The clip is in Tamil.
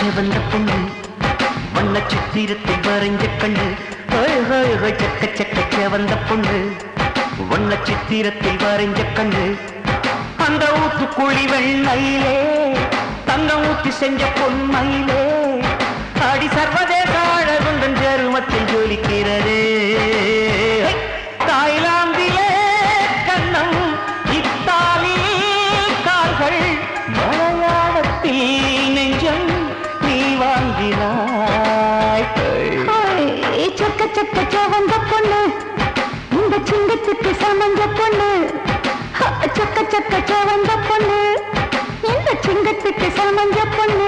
செவந்த பொண்ணு வண்ண சித்திரத்தில் வரைஞ்ச கண்ணு சக்க சக்க செவந்த பொண்ணு வண்ண சித்திரத்தில் வரைஞ்ச கண்ணு அந்த ஊத்துக்குழி வெண்ணையிலே தங்கம் ஊத்தி செஞ்ச பொன்மையிலே அடி சர்வதேச அழகுந்தன் ஜெருமத்தில் ஜொலிக்கிறதே தாய்லாந்திலே கண்ணம் இத்தாலியில் கால்கள் மலையாளத்தில் நெஞ்சம் நீ வாங்கினாய் சொக்க சொக்க செவந்த பொண்ணு இந்த சிங்கத்துக்கு சமந்த பொண்ணு சொக்க சொக்க செவந்த பொண்ணு இந்த சிங்கத்துக்கு சமந்த பொண்ணு